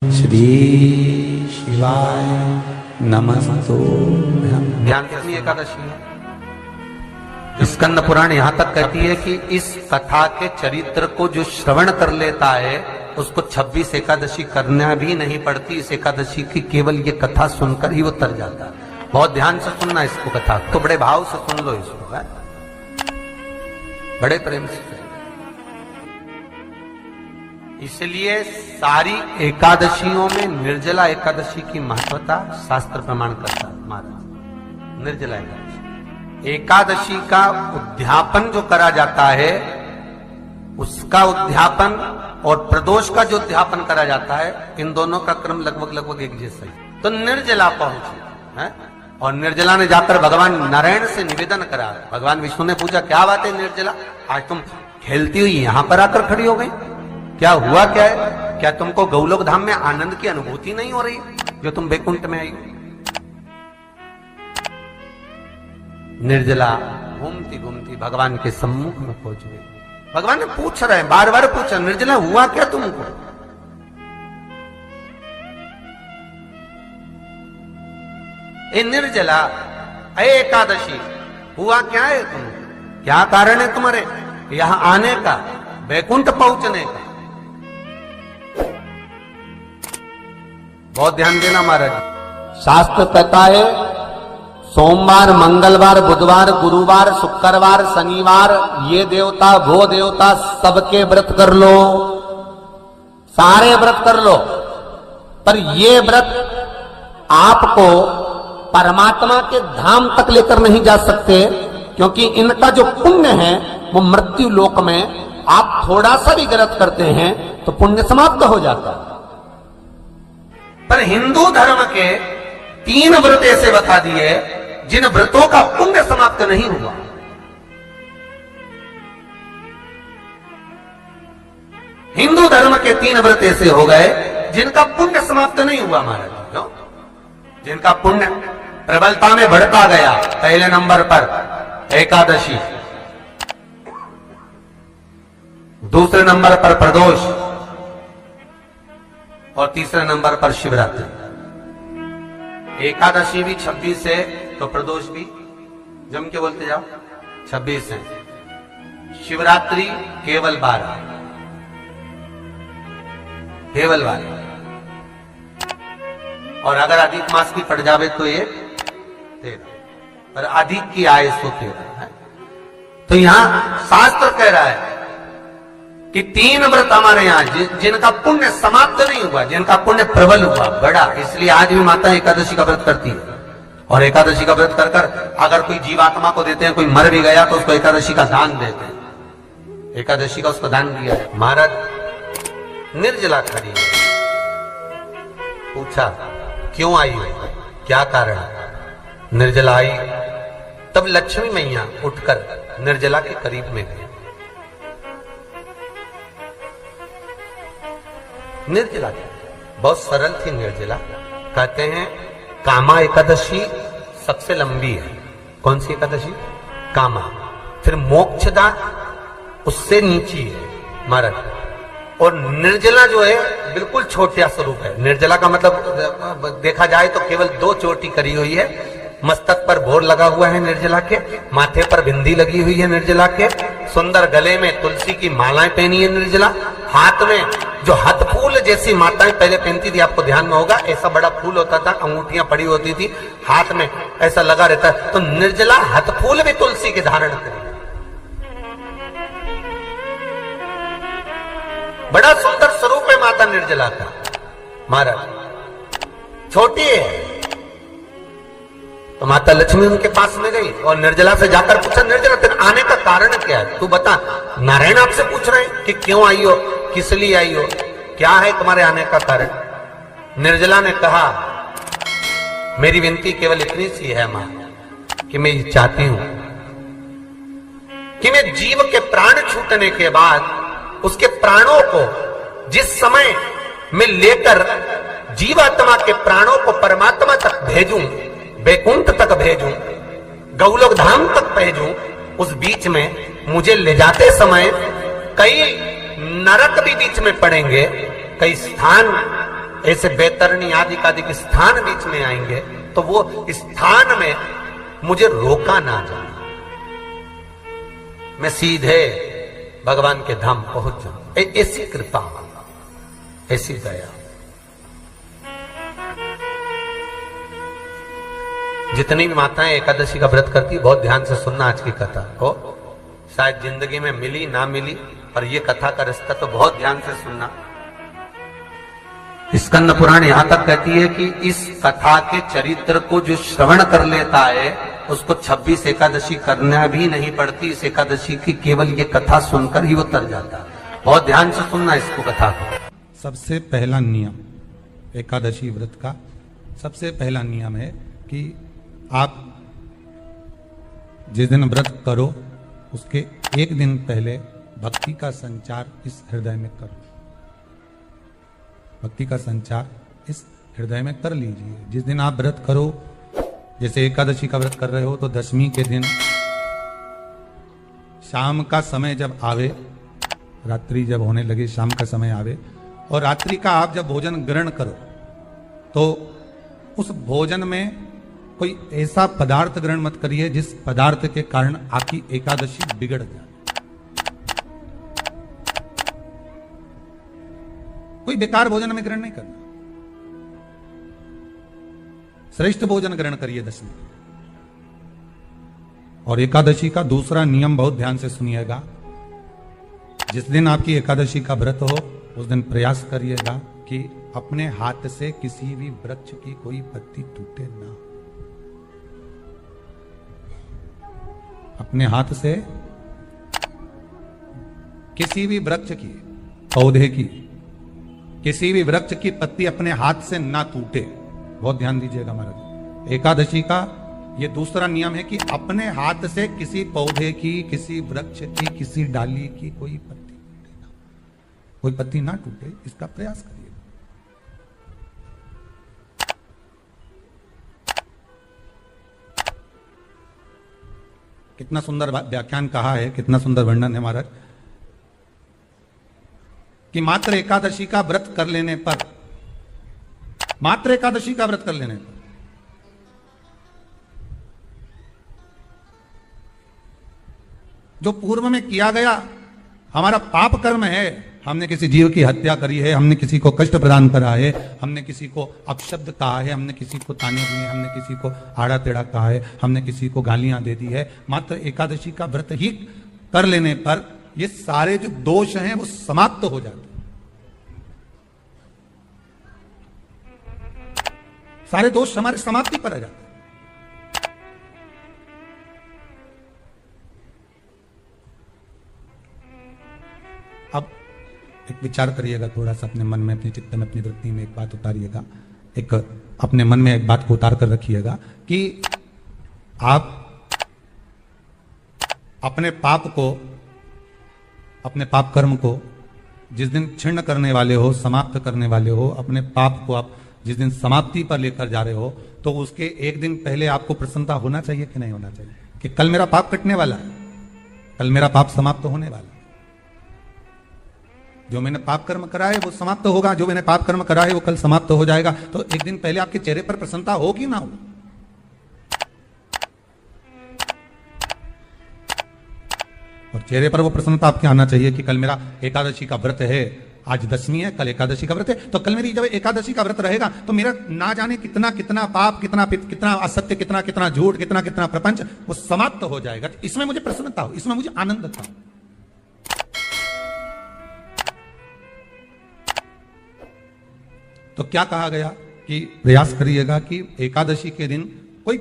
श्री शिवाय नमस्तो। ध्यान कितनी एकादशी है? स्कंद पुराण यहां तक कहती है कि इस कथा के चरित्र को जो श्रवण कर लेता है उसको 26 एकादशी करना भी नहीं पड़ती। इस एकादशी की केवल ये कथा सुनकर ही वो तर जाता है। बहुत ध्यान से सुनना इसको, कथा तो बड़े भाव से सुन लो इसको, है? बड़े प्रेम से। इसलिए सारी एकादशियों में निर्जला एकादशी की महत्वता शास्त्र प्रमाण करता है महाराज। निर्जला एकादशी का उद्यापन जो करा जाता है, उसका उद्यापन और प्रदोष का जो उद्यापन करा जाता है, इन दोनों का क्रम लगभग एक जैसा ही। तो निर्जला पहुंची है और निर्जला ने जाकर भगवान नारायण से निवेदन करा। भगवान विष्णु ने पूछा, क्या बात है निर्जला, आज तुम खेलती हुई यहां पर आकर खड़ी हो गई, क्या हुआ क्या है? क्या तुमको गौलोक धाम में आनंद की अनुभूति नहीं हो रही जो तुम बैकुंठ में आई? निर्जला घूमती घूमती भगवान के सम्मुख में पहुंच गई। भगवान ने पूछ रहे हैं, बार बार पूछा, निर्जला हुआ क्या तुमको? ए निर्जला, ए एकादशी, हुआ क्या है तुम? क्या कारण है तुम्हारे यहां आने का, बैकुंठ पहुंचने का? बहुत ध्यान देना महाराज। शास्त्र कहता है सोमवार, मंगलवार, बुधवार, गुरुवार, शुक्रवार, शनिवार, ये देवता वो देवता सबके व्रत कर लो, सारे व्रत कर लो, पर ये व्रत आपको परमात्मा के धाम तक लेकर नहीं जा सकते, क्योंकि इनका जो पुण्य है वो मृत्यु लोक में आप थोड़ा सा भी गलत करते हैं तो पुण्य समाप्त हो जाता है। पर हिंदू धर्म के 3 व्रत ऐसे बता दिए जिन व्रतों का पुण्य समाप्त नहीं हुआ। हिंदू धर्म के 3 व्रत ऐसे हो गए जिनका पुण्य समाप्त नहीं हुआ महाराज। क्यों? जिनका पुण्य प्रबलता में बढ़ता गया। पहले नंबर पर एकादशी, दूसरे नंबर पर प्रदोष और तीसरे नंबर पर शिवरात्रि। एकादशी भी 26 है तो प्रदोष भी जम के बोलते जाओ 26 है। शिवरात्रि केवल 12, केवल 12, और अगर अधिक मास की पड़ जावे तो ये 13, पर अधिक की आय सो 13 है। तो यहां शास्त्र कह रहा है कि 3 व्रत हमारे यहां जिनका पुण्य समाप्त नहीं हुआ, जिनका पुण्य प्रबल हुआ, बड़ा। इसलिए आज भी माता एकादशी का व्रत करती है, और एकादशी का व्रत कर कर अगर कोई जीवात्मा को देते हैं, कोई मर भी गया तो उसको एकादशी का दान देते हैं। एकादशी का उसको दान दिया है। महाराज निर्जला खड़ी है, पूछा क्यों आई है, क्या कारण? निर्जला आई तब लक्ष्मी मैया उठकर निर्जला के करीब में गई। निर्जला बहुत सरल थी निर्जला। कहते हैं कामा एकादशी सबसे लंबी है। कौन सी एकादशी? कामा। फिर मोक्षदा उससे नीची है महाराज। और निर्जला जो है बिल्कुल छोटा स्वरूप है। निर्जला का मतलब देखा जाए तो केवल 2 चोटी करी हुई है। मस्तक पर भोर लगा हुआ है निर्जला के, माथे पर बिंदी लगी हुई है निर्जला के, सुंदर गले में तुलसी की मालाएं पहनी है निर्जला, हाथ में जो हाथ फूल जैसी माताएं पहले पहनती थी, आपको ध्यान में होगा, ऐसा बड़ा फूल होता था, अंगूठियां पड़ी होती थी, हाथ में ऐसा लगा रहता है। तो निर्जला हाथ फूल भी तुलसी के धारण करी। बड़ा सुंदर स्वरूप है माता निर्जला का महाराज। छोटी है तो माता लक्ष्मी उनके पास में गई और निर्जला से जाकर पूछा, निर्जला तेरे आने का कारण क्या है, तू बता। नारायण आपसे पूछ रहे हैं कि क्यों आई हो, किस लिए आई हो, क्या है तुम्हारे आने का कारण? निर्जला ने कहा, मेरी विनती केवल इतनी सी है मां कि मैं ये चाहती हूं कि मैं जीव के प्राण छूटने के बाद उसके प्राणों को जिस समय मैं लेकर जीवात्मा के प्राणों को परमात्मा तक भेजूं, बैकुंठ तक भेजूं, गौलोक धाम तक भेजूं, उस बीच में मुझे ले जाते समय कई नरक भी बीच में पड़ेंगे, कई स्थान ऐसे बैतरणी आदि का स्थान बीच में आएंगे तो वो स्थान में मुझे रोका ना जाना, मैं सीधे भगवान के धाम पहुंच जाऊं। ऐसी कृपा, ऐसी दया। जितनी भी माताएं एकादशी का व्रत करती, बहुत ध्यान से सुनना आज की कथा को। शायद जिंदगी में मिली ना मिली, पर ये कथा का रिश्ता तो बहुत ध्यान से सुनना। स्कंद पुराण यहां तक कहती है कि इस कथा के चरित्र को जो श्रवण कर लेता है उसको 26 एकादशी करना भी नहीं पड़ती। इस एकादशी की केवल ये कथा सुनकर ही वो तर जाता है। बहुत ध्यान से सुनना इसको, कथा को। सबसे पहला नियम एकादशी व्रत का, सबसे पहला नियम है कि आप जिस दिन व्रत करो उसके एक दिन पहले भक्ति का संचार इस हृदय में करो। भक्ति का संचार इस हृदय में कर लीजिए। जिस दिन आप व्रत करो, जैसे एकादशी का व्रत कर रहे हो तो दशमी के दिन शाम का समय जब आवे, रात्रि जब होने लगे, शाम का समय आवे और रात्रि का आप जब भोजन ग्रहण करो तो उस भोजन में कोई ऐसा पदार्थ ग्रहण मत करिए जिस पदार्थ के कारण आपकी एकादशी बिगड़ जाए। कोई बेकार भोजन में ग्रहण नहीं करना, श्रेष्ठ भोजन ग्रहण करिए दशमी। और एकादशी का दूसरा नियम बहुत ध्यान से सुनिएगा। जिस दिन आपकी एकादशी का व्रत हो उस दिन प्रयास करिएगा कि अपने हाथ से किसी भी वृक्ष की कोई पत्ती टूटे ना। अपने हाथ से किसी भी वृक्ष की, पौधे की, किसी भी वृक्ष की पत्ती अपने हाथ से ना टूटे। बहुत ध्यान दीजिएगा महाराज। एकादशी का ये दूसरा नियम है कि अपने हाथ से किसी पौधे की, किसी वृक्ष की, किसी डाली की कोई पत्ती टूटे ना, कोई पत्ती ना टूटे, इसका प्रयास करिए। कितना सुंदर व्याख्यान कहा है, कितना सुंदर वर्णन है महाराज कि मात्र एकादशी का व्रत कर लेने पर, मात्र एकादशी का व्रत कर लेने पर जो पूर्व में किया गया हमारा पाप कर्म है, हमने किसी जीव की हत्या करी है, हमने किसी को कष्ट प्रदान करा है, हमने किसी को अपशब्द कहा है, हमने किसी को ताने दिए, हमने किसी को आड़ा टेढ़ा कहा है, हमने किसी को गालियां दे दी है, मात्र एकादशी का व्रत ही कर लेने पर ये सारे जो दोष हैं वो समाप्त हो जाते हैं। सारे दोष हमारे समाप्ति पर आ जाते हैं। अब एक विचार करिएगा थोड़ा सा अपने मन में, अपने चित्त में, अपनी वृत्ति में एक बात उतारिएगा, एक अपने मन में एक बात को उतार कर रखिएगा कि आप अपने पाप को, अपने पाप कर्म को जिस दिन क्षीण करने वाले हो, समाप्त करने वाले हो, अपने पाप को आप जिस दिन समाप्ति पर लेकर जा रहे हो, तो उसके एक दिन पहले आपको प्रसन्नता होना चाहिए कि नहीं होना चाहिए कि कल मेरा पाप कटने वाला है, कल मेरा पाप समाप्त होने वाला है। जो मैंने पाप कर्म करा है वो समाप्त होगा, जो मैंने पाप कर्म करा है वो कल समाप्त हो जाएगा। तो एक दिन पहले आपके चेहरे पर प्रसन्नता होगी ना हो? और चेहरे पर वो प्रसन्नता आपके आना चाहिए कि कल मेरा एकादशी का व्रत है, आज दशमी है, कल एकादशी का व्रत है, तो कल मेरी जब एकादशी का व्रत रहेगा तो मेरा ना जाने कितना कितना पाप, कितना असत्य, कितना कितना झूठ, कितना कितना प्रपंच वो समाप्त हो जाएगा। इसमें मुझे प्रसन्नता हो, इसमें मुझे आनंद था। तो क्या कहा गया कि प्रयास करिएगा कि एकादशी के दिन कोई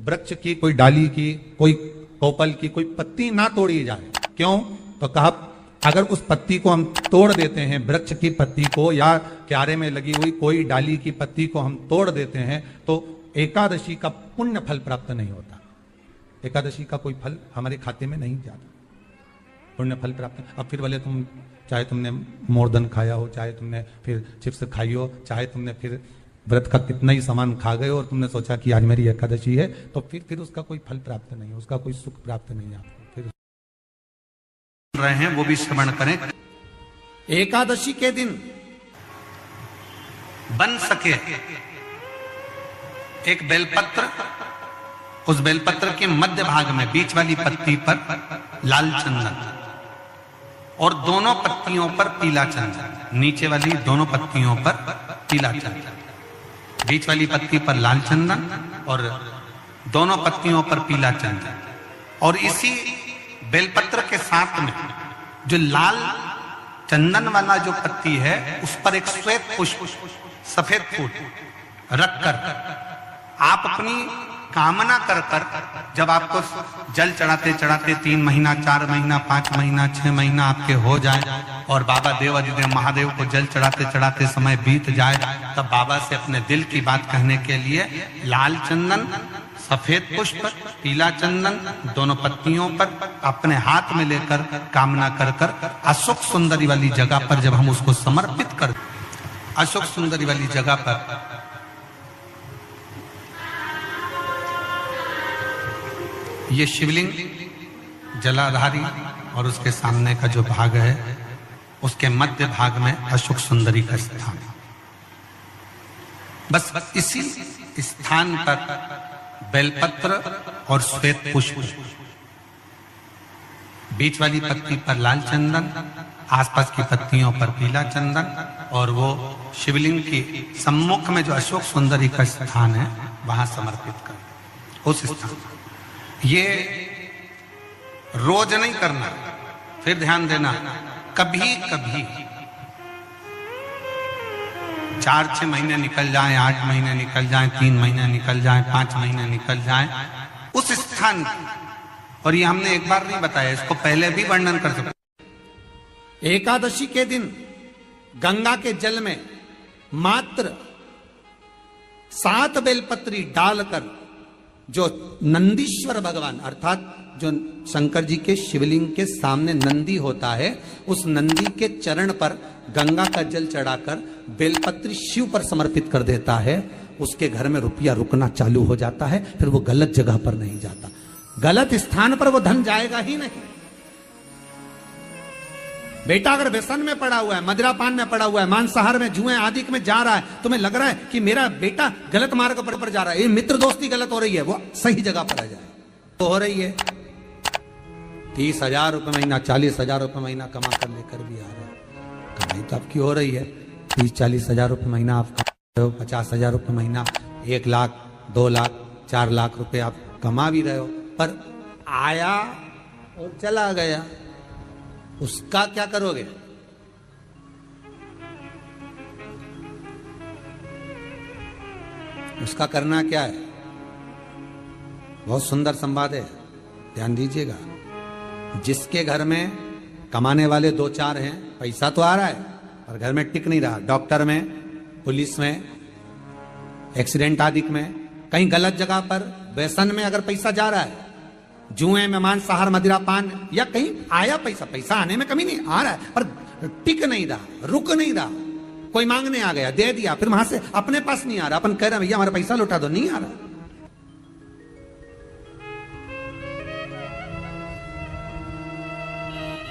वृक्ष की, कोई डाली की, कोई कोपल की कोई पत्ती ना तोड़ी जाए। क्यों? तो कहा अगर उस पत्ती को हम तोड़ देते हैं, वृक्ष की पत्ती को या क्यारे में लगी हुई कोई डाली की पत्ती को हम तोड़ देते हैं तो एकादशी का पुण्य फल प्राप्त नहीं होता, एकादशी का कोई फल हमारे खाते में नहीं जाता, पुण्य फल प्राप्त। अब फिर भले तुम, चाहे तुमने मोरदन खाया हो, चाहे तुमने फिर चिप्स खाई हो, चाहे तुमने फिर व्रत का कितना ही सामान खा गए और तुमने सोचा कि आज मेरी एकादशी है, तो फिर उसका कोई फल प्राप्त नहीं, उसका कोई सुख प्राप्त नहीं आपको। फिर रहे हैं वो भी श्रवण करें। एकादशी के दिन बन सके एक बेलपत्र, उस बेलपत्र के मध्य भाग में बीच वाली पत्ती पर लाल चंदन और दोनों पत्तियों पर पीला चंदन, नीचे वाली दोनों पत्तियों पर पीला चंदन, बीच वाली पत्ती पर लाल चंदन और दोनों पत्तियों पर पीला चंदन। और इसी बेलपत्र के साथ में जो लाल चंदन वाला जो पत्ती है उस पर एक श्वेत पुष्प, सफेद फूल रखकर आप अपनी कामना कर जब आपको जल चढ़ाते चढ़ाते 3 महीना, 4 महीना, 5 महीना, 6 महीना आपके हो जाए और बाबा देवाधिदेव महादेव को जल चढ़ाते चढ़ाते समय बीत जाए, तब बाबा से अपने दिल की बात कहने के लिए लाल चंदन, सफेद पुष्प, पीला चंदन दोनों पत्तियों पर अपने हाथ में लेकर कामना कर अशोक सुंदरी वाली जगह पर जब हम उसको समर्पित कर, अशोक सुंदरी वाली जगह पर ये शिवलिंग जलाधारी और उसके सामने का जो भाग है उसके मध्य भाग में अशोक सुंदरी का स्थान है। बस इसी स्थान पर बेलपत्र और श्वेत पुष्प, बीच वाली पत्ती पर लाल चंदन, आसपास की पत्तियों पर पीला चंदन और वो शिवलिंग की सम्मुख में जो अशोक सुंदरी का स्थान है वहां समर्पित कर। उस स्थान ये रोज नहीं करना, फिर ध्यान देना, कभी कभी 4-6 महीने निकल जाएं, 8 महीने निकल जाएं, 3 महीने निकल जाएं, 5 महीने निकल जाएं, उस स्थान, और ये हमने एक बार नहीं बताया, इसको पहले भी वर्णन कर सकते। एकादशी के दिन गंगा के जल में मात्र 7 बेलपत्री डालकर जो नंदीश्वर भगवान अर्थात जो शंकर जी के शिवलिंग के सामने नंदी होता है, उस नंदी के चरण पर गंगा का जल चढ़ाकर बेलपत्री शिव पर समर्पित कर देता है, उसके घर में रुपया रुकना चालू हो जाता है, फिर वो गलत जगह पर नहीं जाता, गलत स्थान पर वो धन जाएगा ही नहीं। बेटा अगर व्यसन में पड़ा हुआ है, मदिरा पान में पड़ा हुआ है, मांसाहार में, जुए आदि में जा रहा है, तुम्हें लग रहा है कि मेरा बेटा गलत मार्ग पर जा रहा है, ये मित्र दोस्ती गलत हो रही है, वो सही जगह पर आ जाए तो हो रही है। 30,000 रुपये महीना, 40,000 रुपये महीना कमा कर लेकर भी आ रहा है, कमाई तो आपकी हो रही है। 30-40 हजार रुपये महीना आप कमा रहे हो, 50,000 रुपये महीना, 1 लाख, 2 लाख, 4 लाख रुपए आप कमा भी रहे हो, पर आया और चला गया, उसका क्या करोगे? उसका करना क्या है? बहुत सुंदर संवाद है, ध्यान दीजिएगा। जिसके घर में कमाने वाले 2-4 हैं, पैसा तो आ रहा है पर घर में टिक नहीं रहा, डॉक्टर में, पुलिस में, एक्सीडेंट आदि में, कहीं गलत जगह पर व्यसन में अगर पैसा जा रहा है, जुए में, मांसाहार, मदिरा पान, या कहीं आया पैसा, पैसा आने में कमी नहीं, आ रहा है पर टिक नहीं रहा, रुक नहीं रहा, कोई मांगने आ गया, दे दिया, फिर वहां से अपने पास नहीं आ रहा, अपन कह रहे भैया हमारा पैसा लौटा दो, नहीं आ रहा।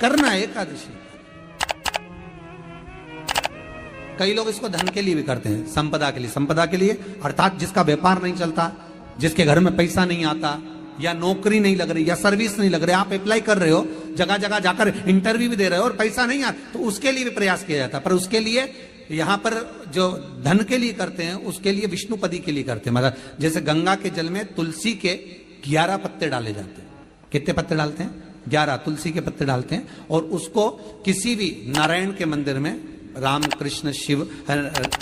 करना है एकादशी। कई लोग इसको धन के लिए भी करते हैं, संपदा के लिए, संपदा के लिए अर्थात जिसका व्यापार नहीं चलता, जिसके घर में पैसा नहीं आता, या नौकरी नहीं लग रही, या सर्विस नहीं लग रही, आप अप्लाई कर रहे हो, जगह जगह जाकर इंटरव्यू भी दे रहे हो और पैसा नहीं आता, तो उसके लिए भी प्रयास किया जाता है। पर उसके लिए यहां पर जो धन के लिए करते हैं, उसके लिए विष्णुपदी के लिए करते हैं। मतलब जैसे गंगा के जल में तुलसी के 11 पत्ते डाले जाते हैं। कितने पत्ते डालते हैं? 11 तुलसी के पत्ते डालते हैं, और उसको किसी भी नारायण के मंदिर में, राम कृष्ण शिव,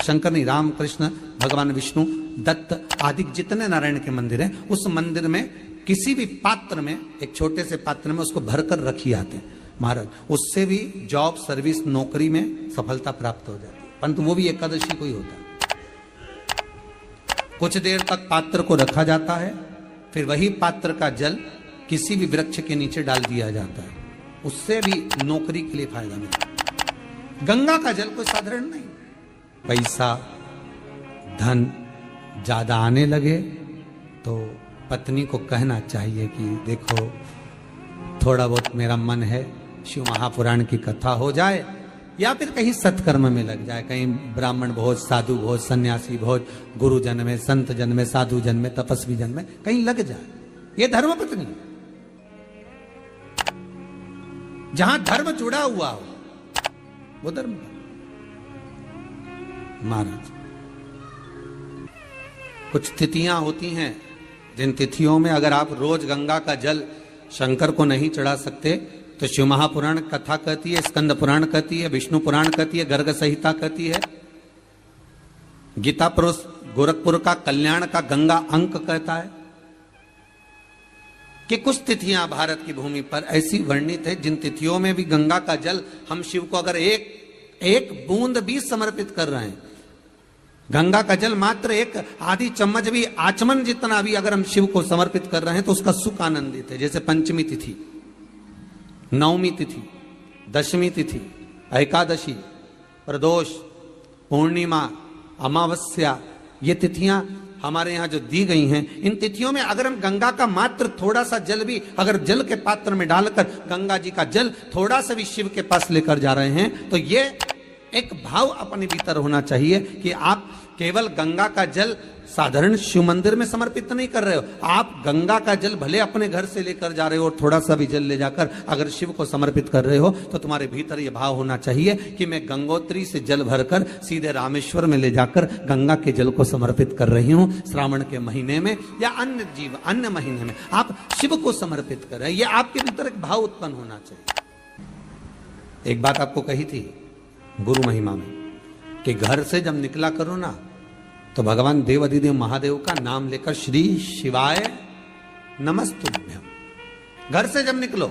शंकर नहीं, राम कृष्ण भगवान विष्णु, दत्त आदि जितने नारायण के मंदिर हैं, उस मंदिर में किसी भी पात्र में, एक छोटे से पात्र में उसको भरकर रखी आते हैं महाराज, उससे भी जॉब, सर्विस, नौकरी में सफलता प्राप्त हो जाती है। परंतु वो भी एकादशी को ही होता है। कुछ देर तक पात्र को रखा जाता है, फिर वही पात्र का जल किसी भी वृक्ष के नीचे डाल दिया जाता है, उससे भी नौकरी के लिए फायदा मिलता है। गंगा का जल कोई साधारण नहीं। पैसा, धन ज्यादा आने लगे तो पत्नी को कहना चाहिए कि देखो थोड़ा बहुत मेरा मन है शिव महापुराण की कथा हो जाए, या फिर कहीं सत्कर्म में लग जाए, कहीं ब्राह्मण भोज, साधु भोज, सन्यासी भोज, गुरु जन में, संत जन में, साधु जन में, तपस्वी जन में कहीं लग जाए। ये धर्म पत्नी, जहां धर्म जुड़ा हुआ हो वो धर्म। महाराज, कुछ तिथियां होती हैं जिन तिथियों में अगर आप रोज गंगा का जल शंकर को नहीं चढ़ा सकते तो शिव महापुराण कथा कहती है, स्कंद पुराण कहती है, विष्णु पुराण कहती है, गर्ग संहिता कहती है, गीता पुरुष गोरखपुर का कल्याण का गंगा अंक कहता है कि कुछ तिथियां भारत की भूमि पर ऐसी वर्णित है जिन तिथियों में भी गंगा का जल हम शिव को अगर एक बूंद भी समर्पित कर रहे हैं, गंगा का जल मात्र एक आधी चम्मच भी, आचमन जितना भी अगर हम शिव को समर्पित कर रहे हैं तो उसका सुख आनंदित है। जैसे पंचमी तिथि, नवमी तिथि, दशमी तिथि, एकादशी, प्रदोष, पूर्णिमा, अमावस्या, ये तिथियां हमारे यहां जो दी गई हैं, इन तिथियों में अगर हम गंगा का मात्र थोड़ा सा जल भी अगर जल के पात्र में डालकर गंगा जी का जल थोड़ा सा भी शिव के पास लेकर जा रहे हैं तो ये एक भाव अपने भीतर होना चाहिए कि आप केवल गंगा का जल साधारण शिव मंदिर में समर्पित नहीं कर रहे हो, आप गंगा का जल भले अपने घर से लेकर जा रहे हो और थोड़ा सा भी जल ले जाकर अगर शिव को समर्पित कर रहे हो तो तुम्हारे भीतर यह भाव होना चाहिए कि मैं गंगोत्री से जल भरकर सीधे रामेश्वर में ले जाकर गंगा के जल को समर्पित कर रही हूं। श्रावण के महीने में या अन्य महीने में आप शिव को समर्पित कर रहे हैं, यह आपके भीतर एक भाव उत्पन्न होना चाहिए। एक बात आपको कही थी गुरु महिमा में कि घर से जब निकला करो ना तो भगवान देव अधिदेव महादेव का नाम लेकर श्री शिवाय नमस्तुभ्यम। घर से जब निकलो,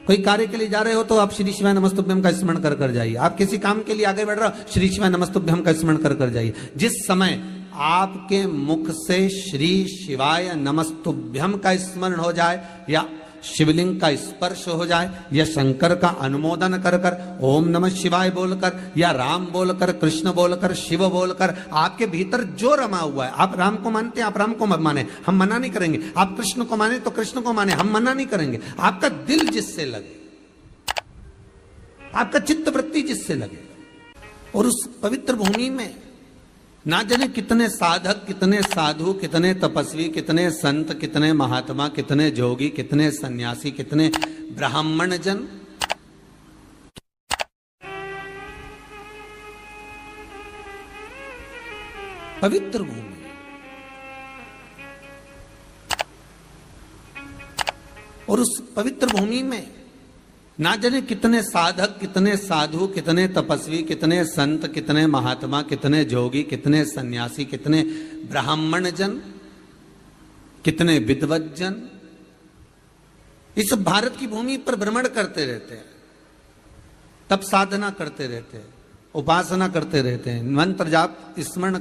कोई कार्य के लिए जा रहे हो तो आप श्री शिवाय नमस्तुभ्यम का स्मरण कर कर जाइए। आप किसी काम के लिए आगे बढ़ रहे हो, श्री शिवाय नमस्तुभ्यम का स्मरण कर कर जाइए। जिस समय आपके मुख से श्री शिवाय नमस्तुभ्यम का स्मरण हो जाए या शिवलिंग का स्पर्श हो जाए या शंकर का अनुमोदन कर कर ओम नमः शिवाय बोलकर या राम बोलकर, कृष्ण बोलकर, शिव बोलकर, आपके भीतर जो रमा हुआ है, आप राम को मानते हैं आप राम को माने, हम मना नहीं करेंगे। आप कृष्ण को माने तो कृष्ण को माने, हम मना नहीं करेंगे। आपका दिल जिससे लगे, आपका चित्त वृत्ति जिससे लगे, और उस पवित्र भूमि में ना जाने कितने साधक, कितने साधु, कितने तपस्वी, कितने संत, कितने महात्मा, कितने जोगी, कितने सन्यासी, कितने ब्राह्मण जन पवित्र भूमि, और उस पवित्र भूमि में ना जाने कितने साधक, कितने साधु, कितने तपस्वी, कितने संत, कितने महात्मा, कितने जोगी, कितने सन्यासी, कितने ब्राह्मण जन, कितने विद्वत जन इस भारत की भूमि पर भ्रमण करते रहते हैं, तप साधना करते रहते हैं, उपासना करते रहते हैं, मंत्र जाप स्मरण